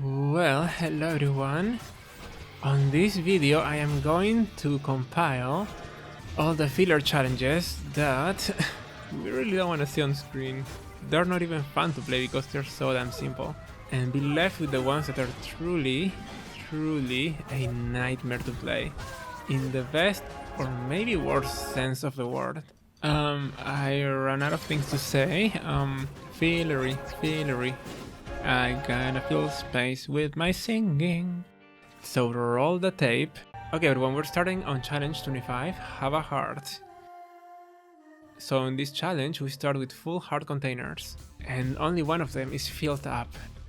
Well, hello everyone. On this video I am going to compile all the filler challenges that we really don't want to see on screen. They're not even fun to play because they're so damn simple. And be left with the ones that are truly a nightmare to play. In the best or maybe worst sense of the word. I ran out of things to say. Fillery. I gotta fill space with my singing. So roll the tape. Okay, everyone, we're starting on challenge 25, have a heart. So in this challenge we start with full heart containers, and only one of them is filled up.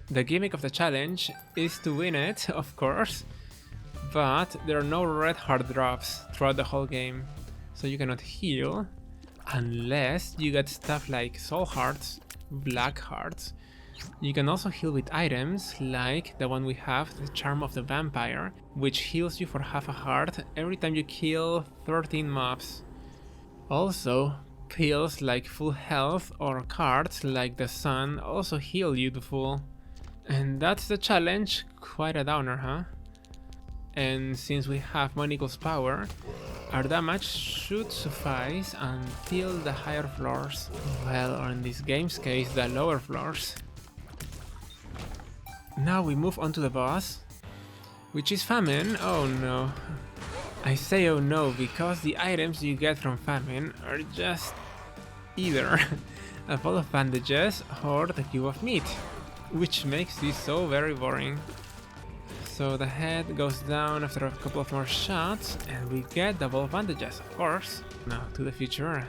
The gimmick of the challenge is to win it, of course, but there are no red heart drops throughout the whole game, so you cannot heal unless you get stuff like soul hearts, black hearts. You can also heal with items like the one we have, the Charm of the Vampire, which heals you for half a heart every time you kill 13 mobs. Also, pills like full health or cards like the Sun also heal you to full. And that's the challenge, quite a downer, huh? And since we have money equals power, our damage should suffice until the higher floors. Well, or in this game's case, the lower floors. Now we move on to the boss, which is Famine. Oh no. I say oh no because the items you get from Famine are just either a ball of bandages or the cube of meat, which makes this so very boring. So the head goes down after a couple of more shots and we get the ball of bandages, of course. Now to the future.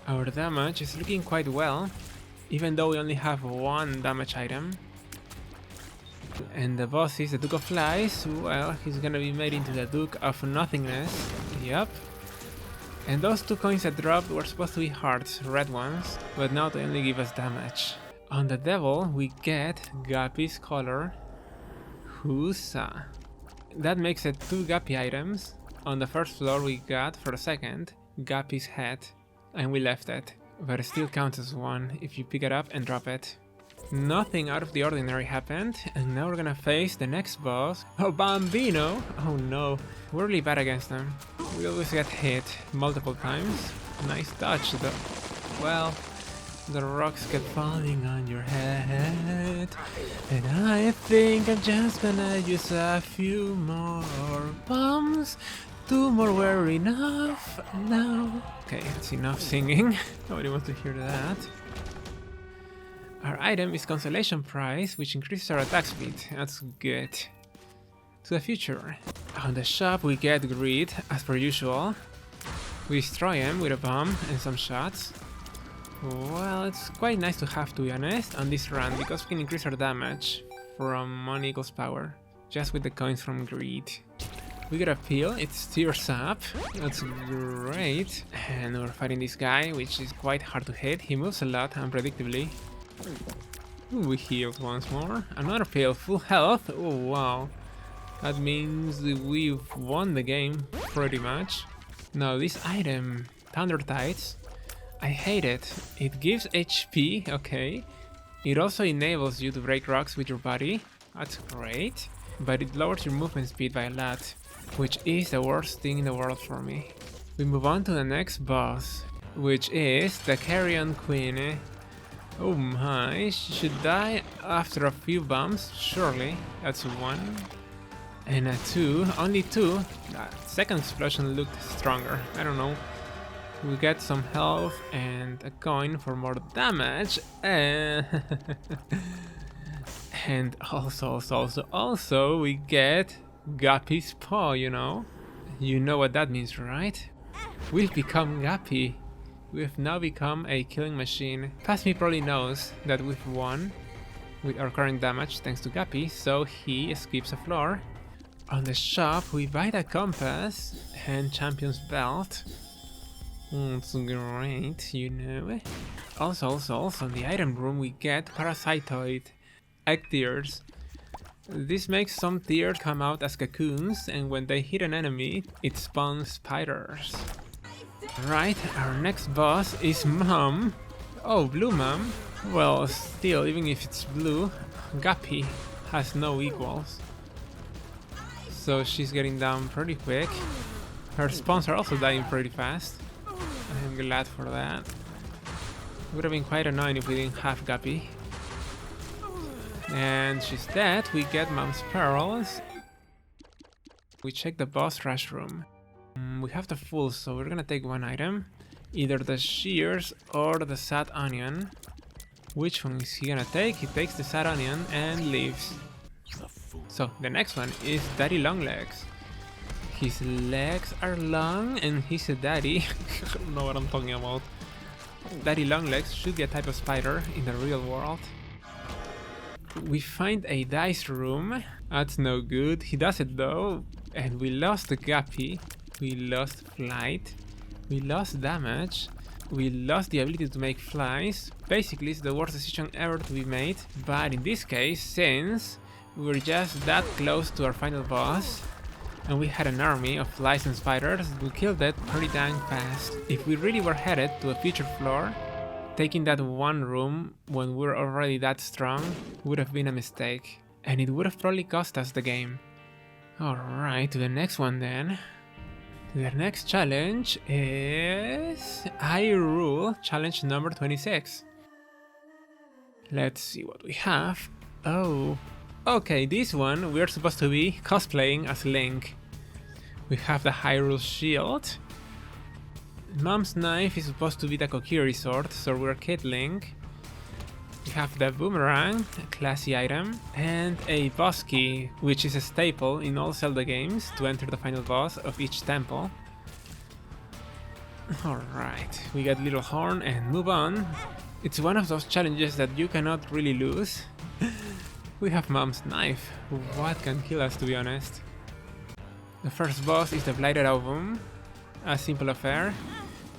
Our damage is looking quite well, even though we only have one damage item. And the boss is the Duke of Flies. Well, he's gonna be made into the Duke of Nothingness. Yup. And those two coins that dropped were supposed to be hearts, red ones, but now they only give us damage. On the devil, we get Guppy's collar. Husa. That makes it 2 Guppy items. On the first floor we got, for the second, Guppy's head. And we left it. But it still counts as one if you pick it up and drop it. Nothing out of the ordinary happened, and now we're gonna face the next boss. Oh, Bambino! Oh no, we're really bad against them. We always get hit multiple times. Nice touch though. Well, the rocks kept falling on your head, and I think I'm just gonna use a few more bombs. 2 more were enough now. Okay, that's enough singing. Nobody wants to hear that. Our item is Consolation Prize, which increases our attack speed. That's good. To the future. On the shop we get Greed, as per usual. We destroy him with a bomb and some shots. Well, it's quite nice to have, to be honest, on this run, because we can increase our damage from money equals power, just with the coins from Greed. We get a peel, it steers up, that's great. And we're fighting this guy, which is quite hard to hit. He moves a lot, unpredictably. Ooh, we healed once more. Another peel, full health. Oh wow. That means we've won the game, pretty much. Now this item, Thunder Tides, I hate it. It gives HP, okay. It also enables you to break rocks with your body. That's great. But it lowers your movement speed by a lot, which is the worst thing in the world for me. We move on to the next boss, which is the Carrion Queen. Oh my, she should die after a few bombs, surely. That's 1. And a 2, only 2. That second explosion looked stronger, I don't know. We get some health and a coin for more damage. And also we get Guppy's paw, you know? You know what that means, right? We've become Guppy. We've now become a killing machine. Past me probably knows that we've won with our current damage thanks to Guppy, so he skips a floor. On the shop we buy the compass and champion's belt. It's great, you know. Also in the item room we get Parasitoid, egg tears. This makes some tears come out as cocoons, and when they hit an enemy, it spawns spiders. Right, our next boss is Mom. Oh, Blue Mom. Well, still, even if it's blue, Guppy. has no equals. So she's getting down pretty quick. Her spawns are also dying pretty fast. I'm glad for that. It would have been quite annoying if we didn't have Guppy. And she's dead. We get Mom's Pearls. We check the boss rush room. We have the full, so we're gonna take one item. Either the shears or the sad onion. Which one is he gonna take? He takes the sad onion and leaves. So the next one is Daddy Longlegs. His legs are long and he's a daddy. I don't know what I'm talking about. Daddy Longlegs should be a type of spider in the real world. We find a dice room. That's no good. He does it though. And we lost the Guppy. We lost flight. We lost damage. We lost the ability to make flies. Basically, it's the worst decision ever to be made. But in this case, since we were just that close to our final boss, and we had an army of flies and spiders, we killed it pretty dang fast. If we really were headed to a future floor, taking that one room when we were already that strong would have been a mistake. And it would have probably cost us the game. Alright, to the next one then. The next challenge is Hyrule challenge number 26. Let's see what we have. Oh, okay, this one we're supposed to be cosplaying as Link. We have the Hyrule shield. Mom's knife is supposed to be the Kokiri sword, so we're Kid Link. We have the boomerang, a classy item, and a boss key, which is a staple in all Zelda games to enter the final boss of each temple. Alright, we got Little Horn and move on. It's one of those challenges that you cannot really lose. We have Mom's knife. What can kill us, to be honest? The first boss is the Blighted Ovum. A simple affair.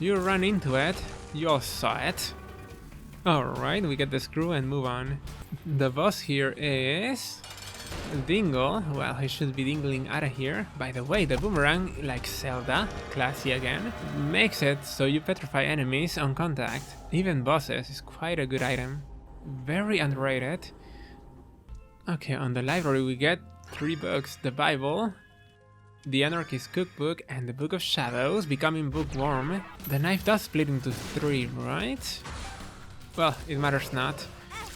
You run into it, you all saw it. Alright, we get the screw and move on. The boss here is Dingle. Well, he should be dingling out of here. By the way, the boomerang, like Zelda, classy again, makes it so you petrify enemies on contact. Even bosses is quite a good item. Very underrated. Okay, on the library we get 3 books. The Bible, the Anarchist Cookbook, and the Book of Shadows, becoming bookworm. The knife does split into 3, right? Well, it matters not.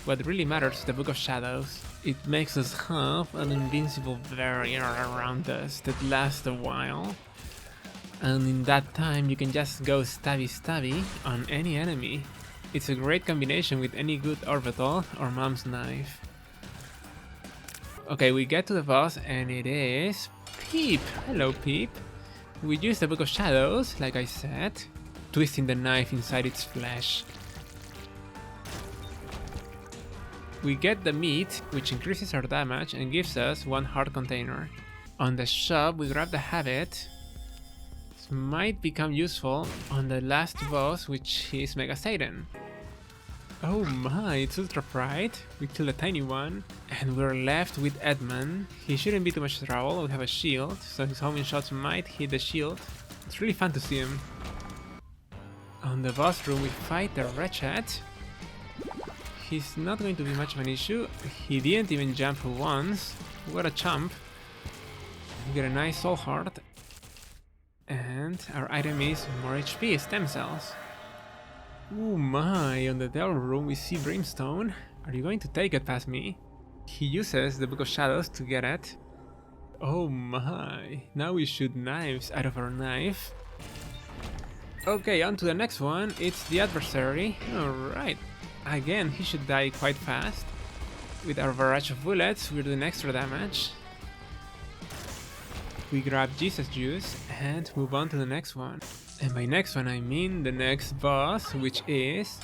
What really matters is the Book of Shadows. It makes us have an invincible barrier around us that lasts a while. And in that time you can just go stabby stabby on any enemy. It's a great combination with any good orbital or Mom's knife. Okay, we get to the boss and it is Peep. Hello Peep. We use the Book of Shadows, like I said, twisting the knife inside its flesh. We get the meat, which increases our damage and gives us 1 heart container. On the shop we grab the habit. This might become useful on the last boss, which is Mega Satan. Oh my, it's Ultra Pride. We killed a tiny one. And we're left with Edmund. He shouldn't be too much trouble. We have a shield, so his homing shots might hit the shield. It's really fun to see him. On the boss room we fight the Wretched. He's not going to be much of an issue. He didn't even jump once. What a chump. We get a nice soul heart. And our item is more HP, stem cells. Oh my, on the Devil room we see Brimstone. Are you going to take it past me? He uses the Book of Shadows to get it. Oh my, now we shoot knives out of our knife. Okay, on to the next one. It's the Adversary. Alright. Again, he should die quite fast. With our barrage of bullets, we're doing extra damage. We grab Jesus Juice and move on to the next one. And by next one I mean the next boss, which is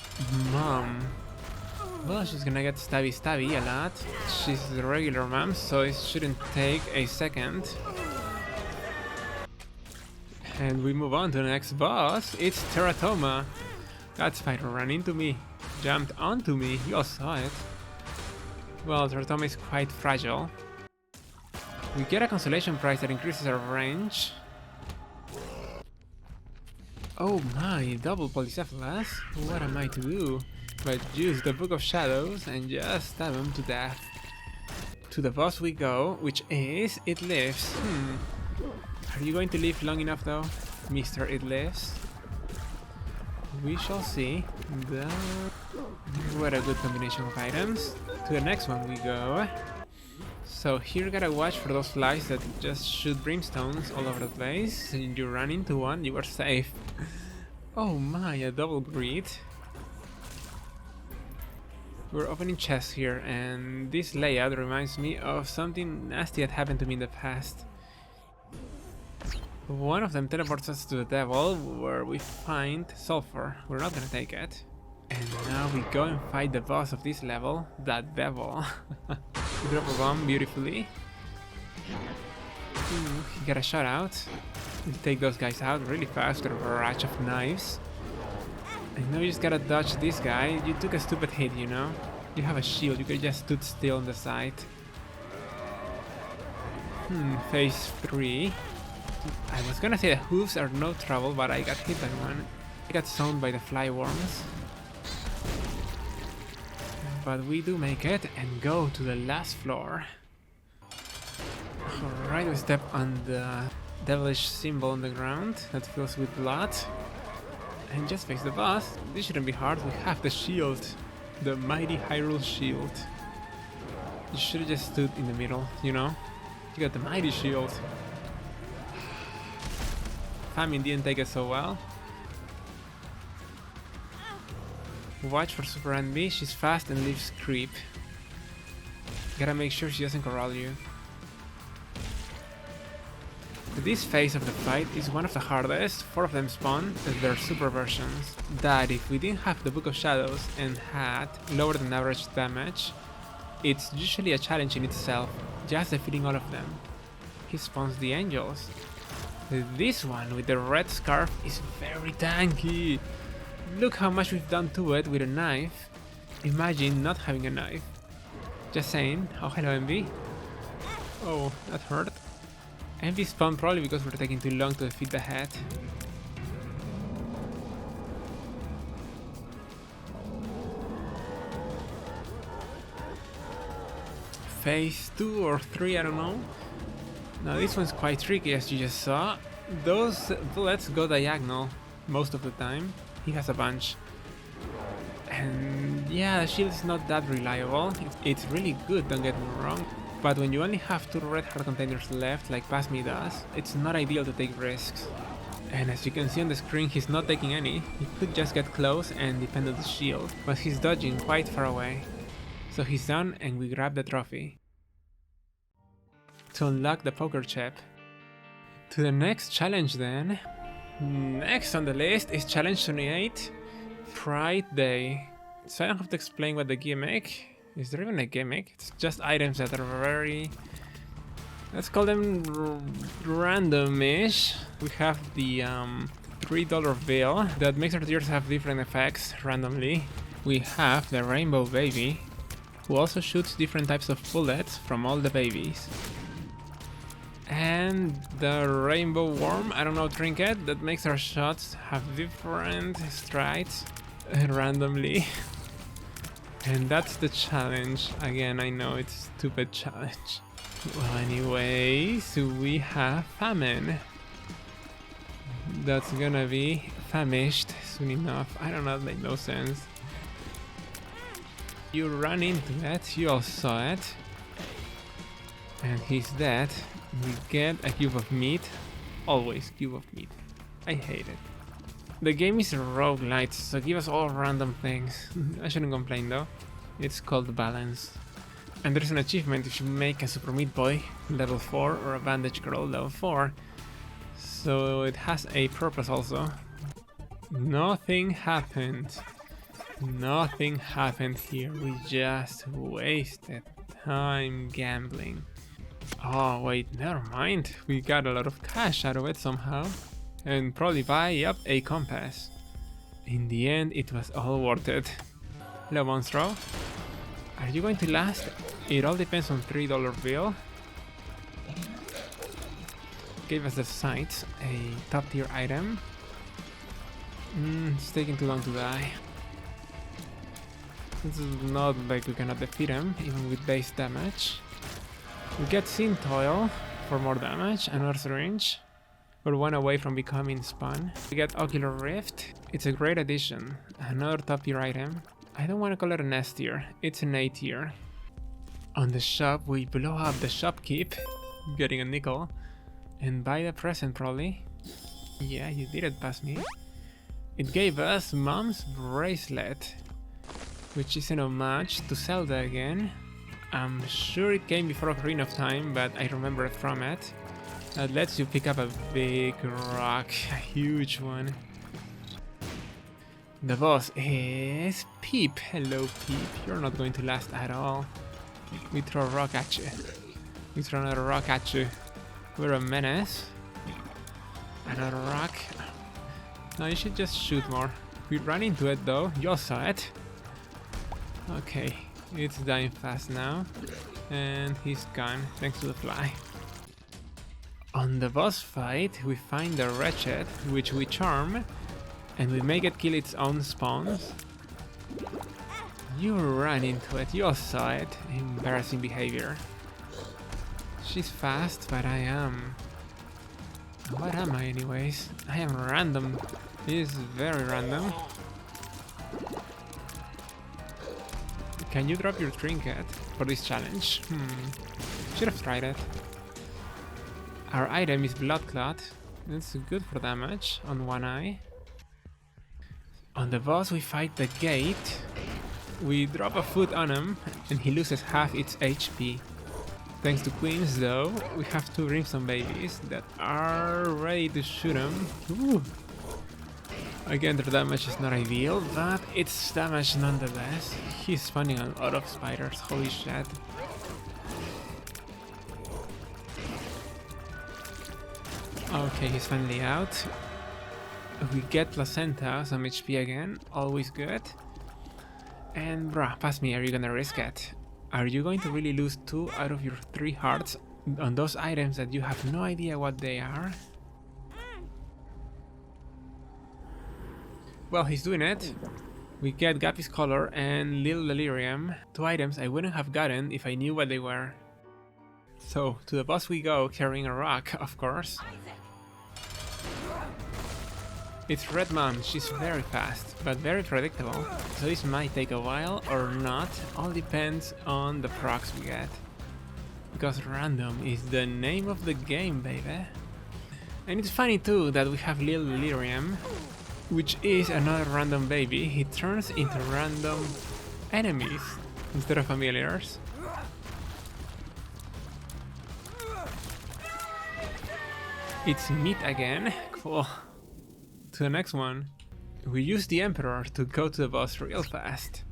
Mom. Well, she's gonna get stabby stabby a lot. She's the regular Mom, so it shouldn't take a second. And we move on to the next boss. It's Teratoma. That spider ran into me, jumped onto me, you all saw it. Well, Teratoma is quite fragile. We get a consolation prize that increases our range. Oh my, double Polycephalus? What am I to do but use the Book of Shadows and just stab him to death? To the boss we go, which is It Lives. Are you going to live long enough though, Mr. It Lives? We shall see. What a good combination of items. To the next one we go. So here you gotta watch for those flies that just shoot brimstones all over the place. And you run into one, you are safe. Oh my, a double greed. We're opening chests here, and this layout reminds me of something nasty that happened to me in the past. One of them teleports us to the devil, where we find sulfur. We're not gonna take it. And now we go and fight the boss of this level, that devil. We drop a bomb beautifully. He got a shot out. We take those guys out really fast with a barrage of knives. And now you just gotta dodge this guy. You took a stupid hit, you know? You have a shield, you could just stood still on the side. Phase 3. I was gonna say the hooves are no trouble, but I got hit by one. I got zoned by the fly worms. But we do make it and go to the last floor. Alright, we step on the devilish symbol on the ground that fills with blood. And just face the boss. This shouldn't be hard, we have the shield. The mighty Hyrule shield. You should have just stood in the middle, you know? You got the mighty shield. Famine didn't take it so well. Watch for Super Envy, she's fast and leaves creep. Gotta make sure she doesn't corral you. This phase of the fight is one of the hardest. 4 of them spawn as their super versions. That if we didn't have the Book of Shadows and had lower than average damage, it's usually a challenge in itself, just defeating all of them. He spawns the angels. This one with the red scarf is very tanky. Look how much we've done to it with a knife. Imagine not having a knife. Just saying. Oh, hello Envy. Oh, that hurt. Envy spawned probably because we're taking too long to defeat the head. Phase 2 or 3, I don't know. Now this one's quite tricky, as you just saw. Those bullets go diagonal most of the time. He has a bunch. And yeah, the shield is not that reliable. It's really good, don't get me wrong. But when you only have 2 red heart containers left, like Pass Me does, it's not ideal to take risks. And as you can see on the screen, he's not taking any. He could just get close and depend on the shield, but he's dodging quite far away. So he's done and we grab the trophy. To unlock the poker chip. To the next challenge then. Next on the list is challenge 28, Pride Day. So I don't have to explain what the gimmick. Is there even a gimmick? It's just items that are very, let's call them random-ish. We have the $3 bill that makes our tears have different effects randomly. We have the Rainbow Baby, who also shoots different types of bullets from all the babies. And the Rainbow Worm, I don't know, trinket that makes our shots have different strikes randomly. And that's the challenge. Again, I know it's a stupid challenge. Well, anyways, we have Famine. That's gonna be famished soon enough. I don't know, that made no sense. You run into it, you all saw it. And he's dead. We get a cube of meat. Always cube of meat. I hate it. The game is a roguelite, so give us all random things. I shouldn't complain though. It's called Balance. And there's an achievement if you make a Super Meat Boy level 4 or a Bandage Girl level 4. So it has a purpose also. Nothing happened. Nothing happened here. We just wasted time gambling. Oh wait, never mind. We got a lot of cash out of it somehow. And probably buy up a compass. In the end, it was all worth it. Hello, Monstro. Are you going to last? It all depends on $3 bill. Gave us the sights, a top tier item. It's taking too long to die. This is not like we cannot defeat him, even with base damage. We get Sintoil for more damage, another syringe. We're one away from becoming Spun. We get Ocular Rift. It's a great addition. Another top tier item. I don't want to call it an S tier, it's an A tier. On the shop, we blow up the shopkeep, getting a nickel, and buy the present probably. Yeah, you did it past me. It gave us Mom's Bracelet, which is an homage to Zelda again. I'm sure it came before Ocarina of Time, but I remember it from it. That lets you pick up a big rock, a huge one. The boss is Peep. Hello Peep, you're not going to last at all. We throw a rock at you. We throw another rock at you. We're a menace. Another rock. No, you should just shoot more. We run into it though, you all saw it. Okay, it's dying fast now. And he's gone, thanks to the fly. On the boss fight, we find the Wretched, which we charm, and we make it kill its own spawns. You ran into it, you all saw it. Embarrassing behavior. She's fast, but I am... What am I anyways? I am random. This is very random. Can you drop your trinket for this challenge? Should have tried it. Our item is Blood Clot. That's good for damage on one eye. On the boss we fight the gate. We drop a foot on him and he loses half its HP. Thanks to Queens though, we have two Brimstone babies that are ready to shoot him. Ooh. Again, their damage is not ideal, but it's damage nonetheless. He's spawning a lot of spiders, holy shit. Okay, he's finally out. We get Placenta, some HP again, always good. And bruh, pass me, are you gonna risk it? Are you going to really lose 2 out of your 3 hearts on those items that you have no idea what they are? Well, he's doing it. We get Gappy's Color and Lil Delirium, 2 items I wouldn't have gotten if I knew what they were. So, to the boss we go, carrying a rock, of course. It's Red Mom, she's very fast, but very predictable, so this might take a while or not, all depends on the procs we get. Because random is the name of the game, baby. And it's funny too that we have Lil Delirium, which is another random baby. He turns into random enemies instead of familiars. It's meat again, cool. To the next one. We use the Emperor to go to the boss real fast.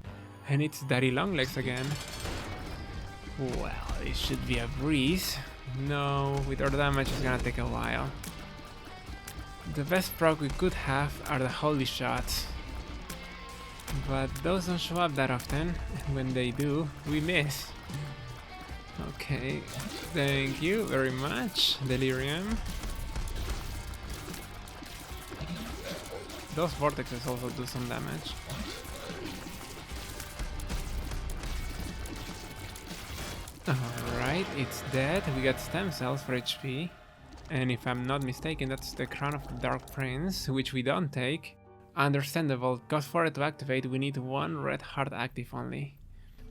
And it's Daddy Longlegs again. Well, it should be a breeze. No, with our damage it's gonna take a while. The best proc we could have are the Holy Shots. But those don't show up that often, and when they do, we miss. Okay, thank you very much, Delirium. Those vortexes also do some damage. Alright, it's dead. We got stem cells for HP. And if I'm not mistaken, that's the Crown of the Dark Prince, which we don't take. Understandable, cause for it to activate we need 1 red heart active only.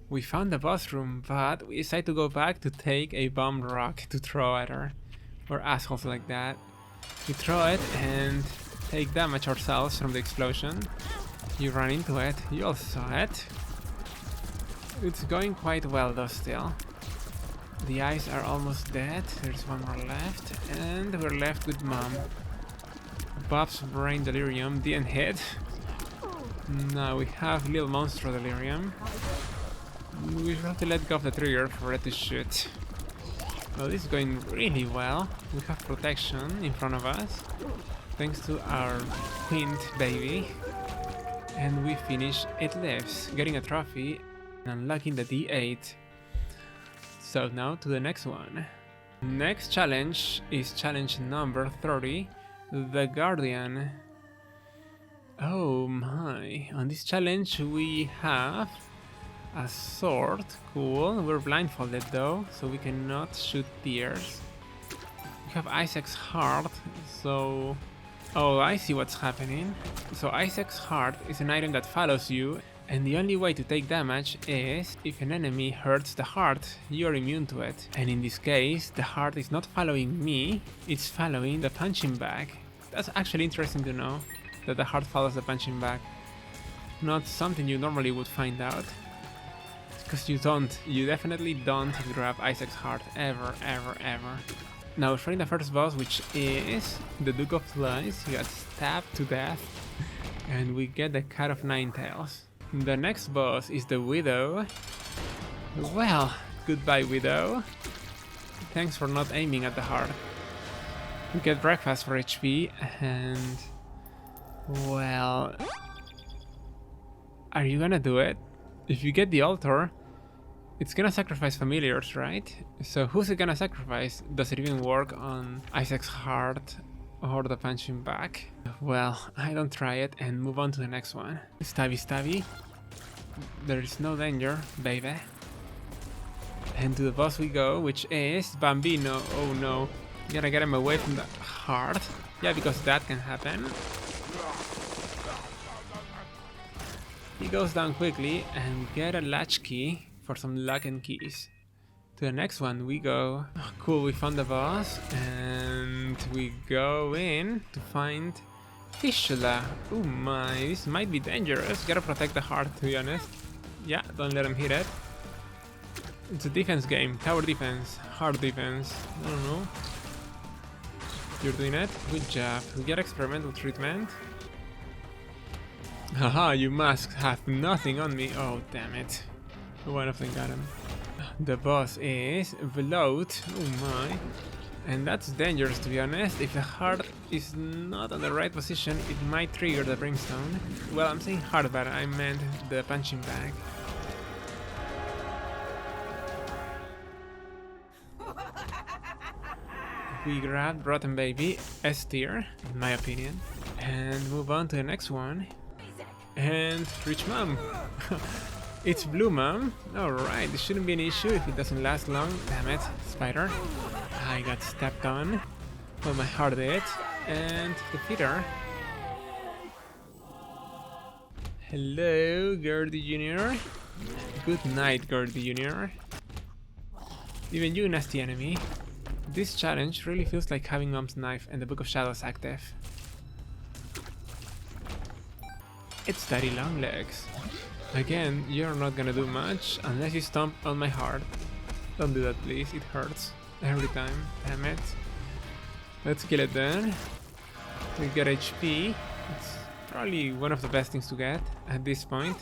We found the boss room, but we decide to go back to take a bomb rock to throw at her. We're assholes like that. We throw it and take damage ourselves from the explosion. You run into it, you all saw it. It's going quite well though still. The eyes are almost dead, there's 1 more left, and we're left with Mom. Bob's Brain Delirium didn't hit. Now we have Little Monstro Delirium. We have to let go of the trigger for it to shoot. Well, this is going really well. We have protection in front of us, thanks to our Quint baby. And we finish It Lives, getting a trophy and unlocking the D8. So now to the next one. Next challenge is challenge number 30, the Guardian. Oh my, on this challenge we have a sword. Cool. We're blindfolded though, so we cannot shoot tears. We have Isaac's heart, so... Oh, I see what's happening. So Isaac's heart is an item that follows you, and the only way to take damage is if an enemy hurts the heart, you're immune to it. And in this case, the heart is not following me, it's following the punching bag. That's actually interesting to know, that the heart follows the punching bag. Not something you normally would find out. Because you definitely don't grab Isaac's heart ever. Now we're fighting the first boss, which is the Duke of Flies. He got stabbed to death, and we get the Cat of Nine Tails. The next boss is the Widow. Well, goodbye Widow. Thanks for not aiming at the heart. We get breakfast for HP, and... well... are you gonna do it? If you get the altar, it's gonna sacrifice familiars, right? So who's it gonna sacrifice? Does it even work on Isaac's heart or the punching bag? Well, I don't try it and move on to the next one. Stabby. There is no danger, baby. And to the boss we go, which is Bambino. Oh no. Gotta get him away from the heart. Yeah, because that can happen. He goes down quickly and we get a latch key for some luck and keys. To the next one we go. Oh, cool, we found the boss and we go in to find Fistula. Oh my, this might be dangerous. Gotta protect the heart, to be honest. Yeah, don't let him hit it. It's a defense game. Tower defense, heart defense. I don't know. You're doing it? Good job. We get experimental treatment. Haha, you masks have nothing on me. Oh, damn it. One of them got him. The boss is Bloat. Oh my. And that's dangerous, to be honest. If the heart is not on the right position, it might trigger the brimstone. Well, I'm saying heart, but I meant the punching bag. We grabbed Rotten Baby, S tier, in my opinion, and move on to the next one. And Rich Mom. It's Blue Mom. Alright, this shouldn't be an issue if it doesn't last long. Damn it, spider. I got stepped on. Well, my heart did. And defeat her. Hello, Gurdy Jr. Good night, Gurdy Jr. Even you, nasty enemy. This challenge really feels like having Mom's knife and the Book of Shadows active. It's Daddy Longlegs. Again, you're not gonna do much unless you stomp on my heart. Don't do that, please. It hurts every time. Damn it. Let's kill it then. We get HP. It's probably one of the best things to get at this point.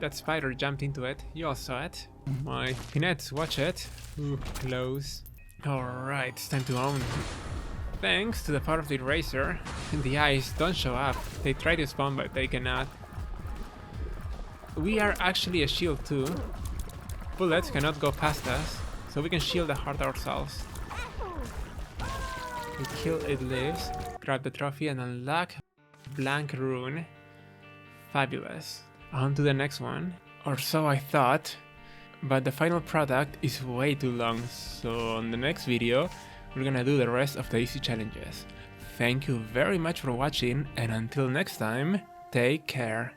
That spider jumped into it. You all saw it. My pinettes, watch it. Ooh, close. Alright, it's time to own. Thanks to the power of the eraser, the eyes don't show up. They try to spawn but they cannot. We are actually a shield too. Bullets cannot go past us, so we can shield the heart ourselves. We kill it lives, grab the trophy and unlock Blank Rune. Fabulous. On to the next one. Or so I thought. But the final product is way too long, so on the next video we're gonna do the rest of the easy challenges. Thank you very much for watching, and until next time, take care.